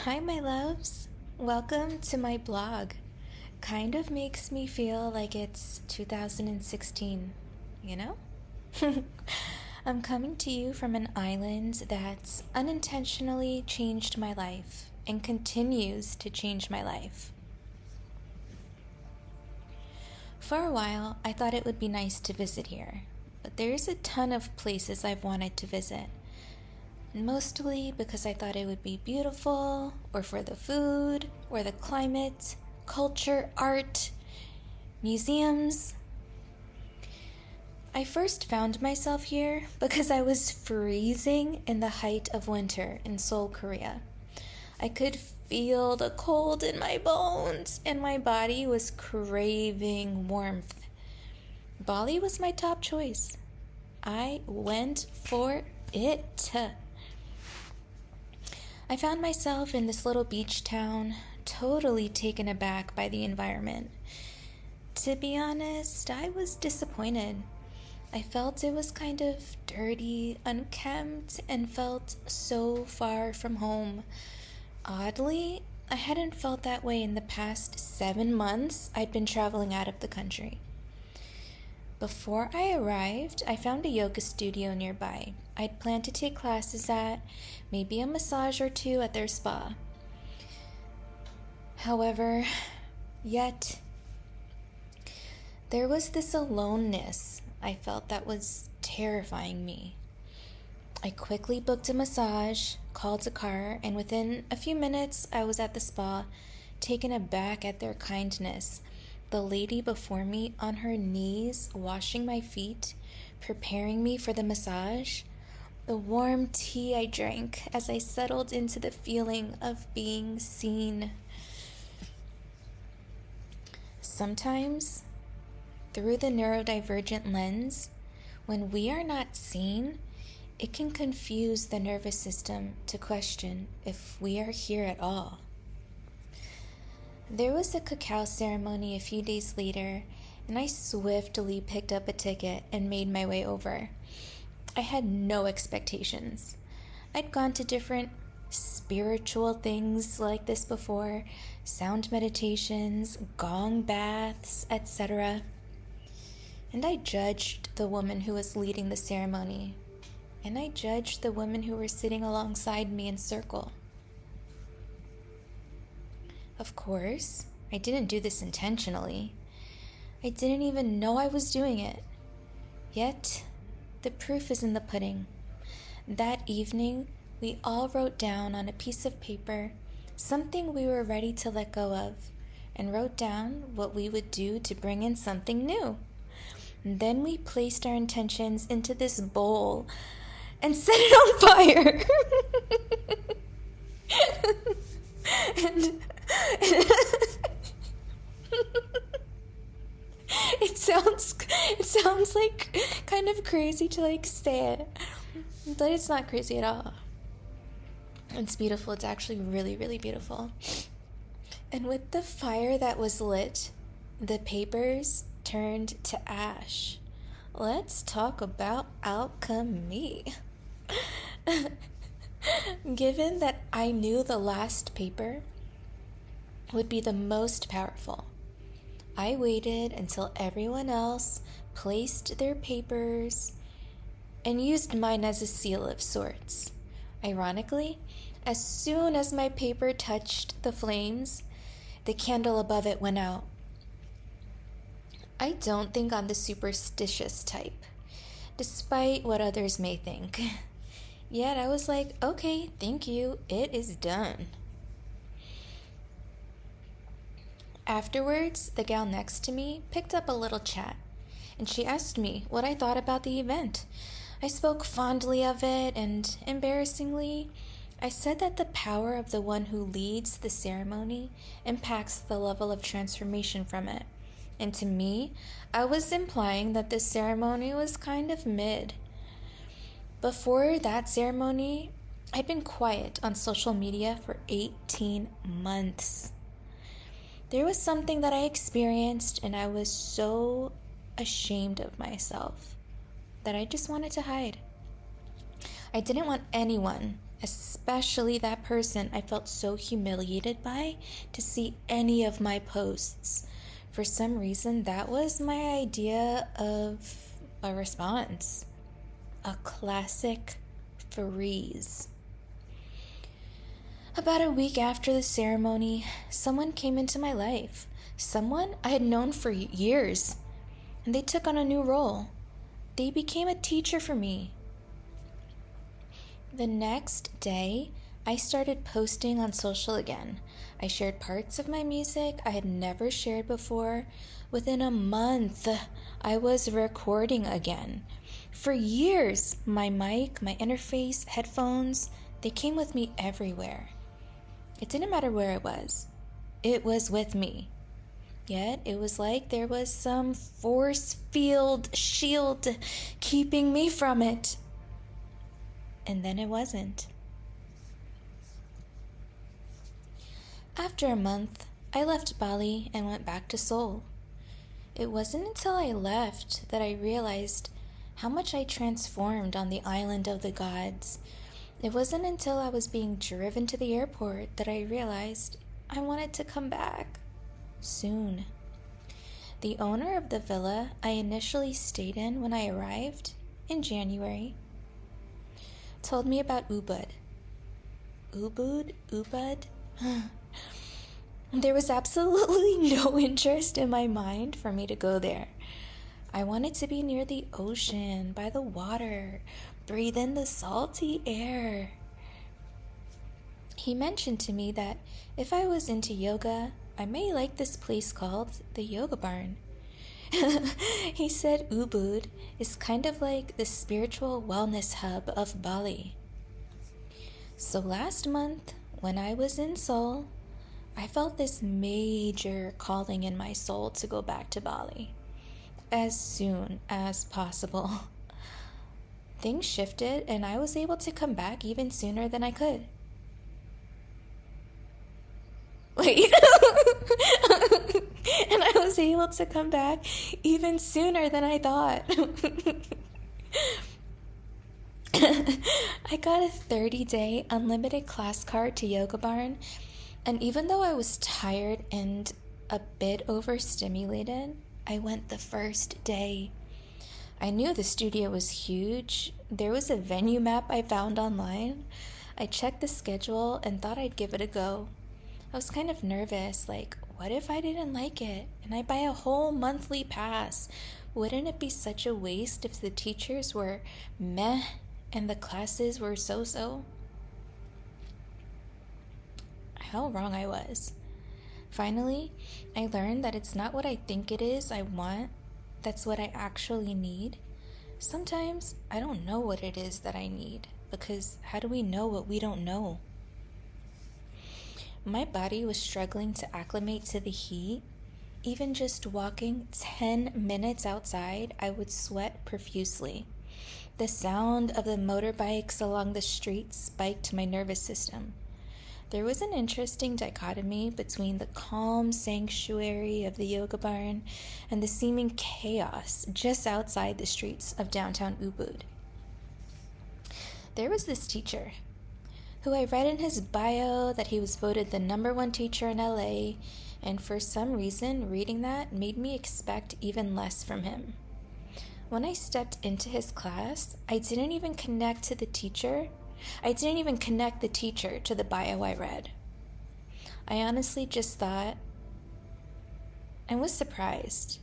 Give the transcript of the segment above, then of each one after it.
Hi, my loves. Welcome to my blog. Kind of makes me feel like it's 2016, you know? I'm coming to you from an island that's unintentionally changed my life and continues to change my life. For a while, I thought it would be nice to visit here, but there's a ton of places I've wanted to visit. Mostly because I thought it would be beautiful, or for the food, or the climate, culture, art, museums. I first found myself here because I was freezing in the height of winter in Seoul, Korea. I could feel the cold in my bones, and my body was craving warmth. Bali was my top choice. I went for it. I found myself in this little beach town, totally taken aback by the environment. To be honest, I was disappointed. I felt it was kind of dirty, unkempt, and felt so far from home. Oddly, I hadn't felt that way in the past 7 months I'd been traveling out of the country. Before I arrived, I found a yoga studio nearby. I'd planned to take classes at, maybe a massage or two at their spa. However, yet, there was this aloneness I felt that was terrifying me. I quickly booked a massage, called a car, and within a few minutes I was at the spa, taken aback at their kindness. The lady before me on her knees, washing my feet, preparing me for the massage. The warm tea I drank as I settled into the feeling of being seen. Sometimes, through the neurodivergent lens, when we are not seen, it can confuse the nervous system to question if we are here at all. There was a cacao ceremony a few days later, and I swiftly picked up a ticket and made my way over. I had no expectations. I'd gone to different spiritual things like this before, sound meditations, gong baths, etc. And I judged the woman who was leading the ceremony, and I judged the women who were sitting alongside me in circle. Of course, I didn't do this intentionally. I didn't even know I was doing it. Yet, the proof is in the pudding. That evening, we all wrote down on a piece of paper something we were ready to let go of, and wrote down what we would do to bring in something new. And then we placed our intentions into this bowl and set it on fire. and it sounds like kind of crazy to say it, but it's not crazy at all. It's beautiful. It's actually really, really beautiful. And with the fire that was lit, the papers turned to ash. Let's talk about alchemy. Given that I knew the last paper would be the most powerful, I waited until everyone else placed their papers and used mine as a seal of sorts. Ironically, as soon as my paper touched the flames, the candle above it went out. I don't think I'm the superstitious type, despite what others may think. Yet I was like, okay, thank you, it is done. Afterwards, the gal next to me picked up a little chat, and she asked me what I thought about the event. I spoke fondly of it, and embarrassingly, I said that the power of the one who leads the ceremony impacts the level of transformation from it. And to me, I was implying that the ceremony was kind of mid. Before that ceremony, I'd been quiet on social media for 18 months. There was something that I experienced, and I was so ashamed of myself that I just wanted to hide. I didn't want anyone especially that person I felt so humiliated by to see any of my posts. For some reason, that was my idea of a response. A classic freeze. About a week after the ceremony, someone came into my life. Someone I had known for years, and they took on a new role. They became a teacher for me. The next day, I started posting on social again. I shared parts of my music I had never shared before. Within a month, I was recording again. For years, my mic, my interface, headphones, they came with me everywhere. It didn't matter where it was with me. Yet, it was like there was some force field shield keeping me from it. And then it wasn't. After a month, I left Bali and went back to Seoul. It wasn't until I left that I realized how much I transformed on the island of the gods. It wasn't until I was being driven to the airport that I realized I wanted to come back soon. The owner of the villa I initially stayed in when I arrived in January told me about Ubud. Ubud? There was absolutely no interest in my mind for me to go there. I wanted to be near the ocean, by the water, breathe in the salty air. He mentioned to me that if I was into yoga, I may like this place called the Yoga Barn. He said Ubud is kind of like the spiritual wellness hub of Bali. So last month, when I was in Seoul, I felt this major calling in my soul to go back to Bali as soon as possible. Things shifted and I was able to come back even sooner than I could. Wait. And I was able to come back even sooner than I thought. I got a 30-day unlimited class card to Yoga Barn, and even though I was tired and a bit overstimulated, I went the first day. I knew the studio was huge. There was a venue map I found online. I checked the schedule and thought I'd give it a go. I was kind of nervous, like, what if I didn't like it and I buy a whole monthly pass? Wouldn't it be such a waste if the teachers were meh and the classes were so-so? How wrong I was. Finally, I learned that it's not what I think it is I want, that's what I actually need. Sometimes I don't know what it is that I need, because how do we know what we don't know? My body was struggling to acclimate to the heat. Even just walking 10 minutes outside, I would sweat profusely. The sound of the motorbikes along the street spiked my nervous system. There was an interesting dichotomy between the calm sanctuary of the Yoga Barn and the seeming chaos just outside the streets of downtown Ubud. There was this teacher who I read in his bio that he was voted the #1 teacher in LA, and for some reason, reading that made me expect even less from him. When I stepped into his class, I didn't even connect the teacher to the bio I read. I honestly just thought and was surprised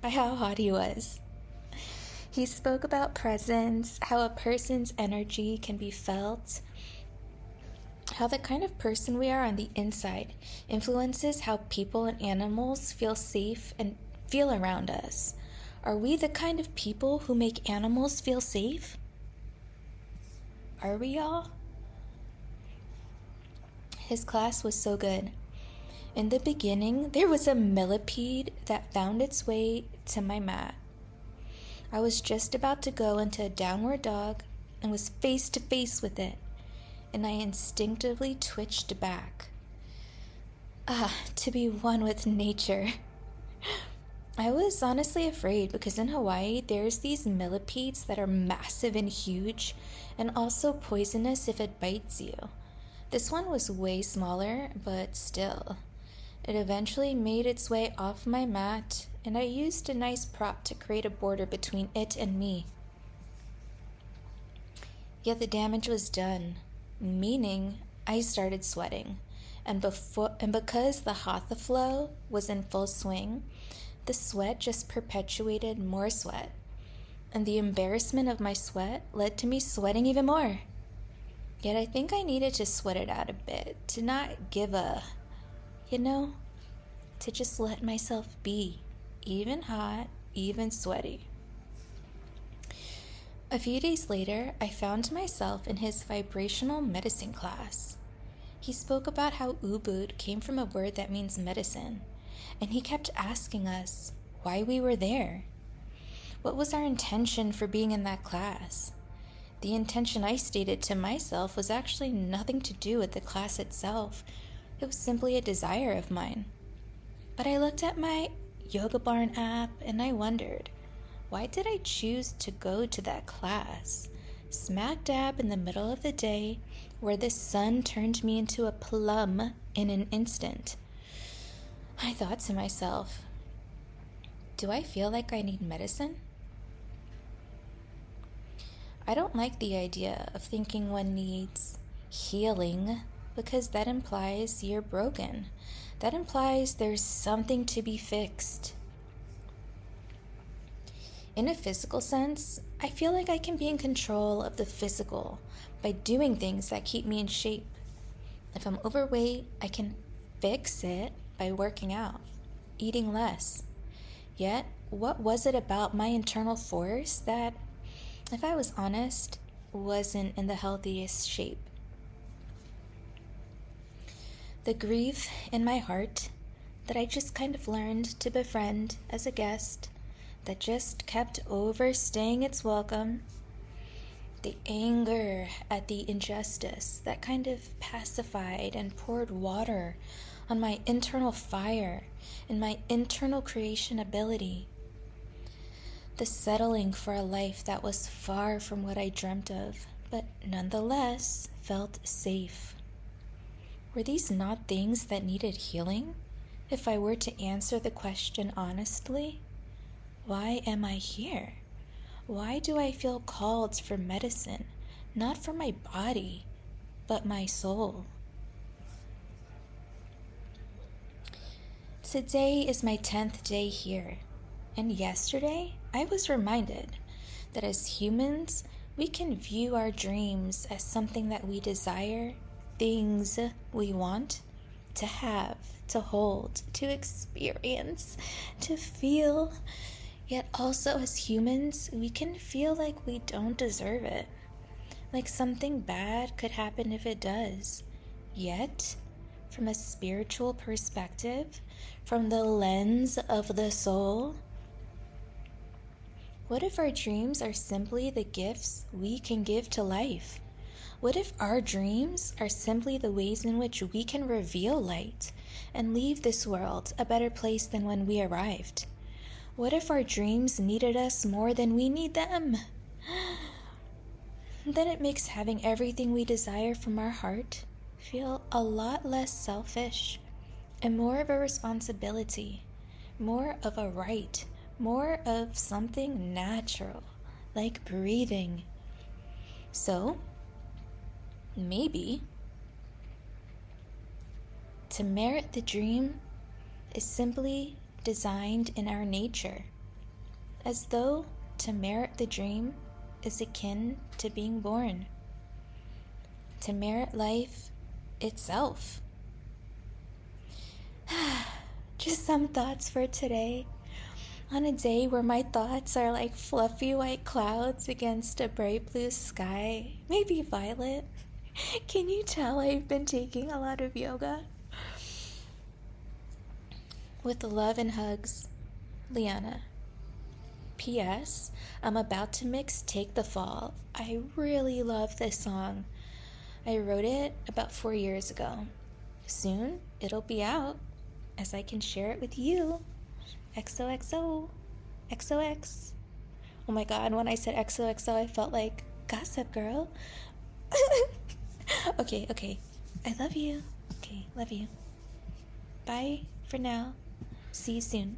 by how hot he was. He spoke about presence, how a person's energy can be felt, how the kind of person we are on the inside influences how people and animals feel safe and feel around us. Are we the kind of people who make animals feel safe? Are we all? His class was so good. In the beginning, there was a millipede that found its way to my mat. I was just about to go into a downward dog and was face to face with it, and I instinctively twitched back. To be one with nature. I was honestly afraid because in Hawaii, there's these millipedes that are massive and huge and also poisonous if it bites you. This one was way smaller, but still. It eventually made its way off my mat, and I used a nice prop to create a border between it and me. Yet the damage was done, meaning I started sweating. And because the hatha flow was in full swing, the sweat just perpetuated more sweat. And the embarrassment of my sweat led to me sweating even more. Yet I think I needed to sweat it out a bit, to not give a, to just let myself be, even hot, even sweaty. A few days later, I found myself in his vibrational medicine class. He spoke about how ubud came from a word that means medicine, and he kept asking us why we were there. What was our intention for being in that class? The intention I stated to myself was actually nothing to do with the class itself. It was simply a desire of mine. But I looked at my Yoga Barn app and I wondered, why did I choose to go to that class, smack dab in the middle of the day, where the sun turned me into a plum in an instant? I thought to myself, do I feel like I need medicine? I don't like the idea of thinking one needs healing because that implies you're broken. That implies there's something to be fixed. In a physical sense, I feel like I can be in control of the physical by doing things that keep me in shape. If I'm overweight, I can fix it by working out, eating less. Yet, what was it about my internal force that, if I was honest, wasn't in the healthiest shape? The grief in my heart that I just kind of learned to befriend as a guest, that just kept overstaying its welcome. The anger at the injustice that kind of pacified and poured water on my internal fire and my internal creation ability. The settling for a life that was far from what I dreamt of, but nonetheless felt safe. Were these not things that needed healing? If I were to answer the question honestly, why am I here? Why do I feel called for medicine, not for my body, but my soul? Today is my 10th day here, and yesterday I was reminded that as humans, we can view our dreams as something that we desire, things we want to have, to hold, to experience, to feel. Yet also as humans, we can feel like we don't deserve it, like something bad could happen if it does. Yet, from a spiritual perspective, from the lens of the soul, what if our dreams are simply the gifts we can give to life? What if our dreams are simply the ways in which we can reveal light and leave this world a better place than when we arrived? What if our dreams needed us more than we need them? Then it makes having everything we desire from our heart feel a lot less selfish and more of a responsibility, more of a right, more of something natural, like breathing. So, maybe to merit the dream is simply designed in our nature, as though to merit the dream is akin to being born, to merit life itself. Just some thoughts for today, on a day where my thoughts are like fluffy white clouds against a bright blue sky, maybe violet. Can you tell I've been taking a lot of yoga? With love and hugs, Liana. P.S. I'm about to mix Take the Fall. I really love this song. I wrote it about 4 years ago. Soon it'll be out, as I can share it with you. XOXO. XOX. Oh my god, when I said XOXO, I felt like Gossip Girl. Okay. I love you. Okay, love you. Bye for now. See you soon.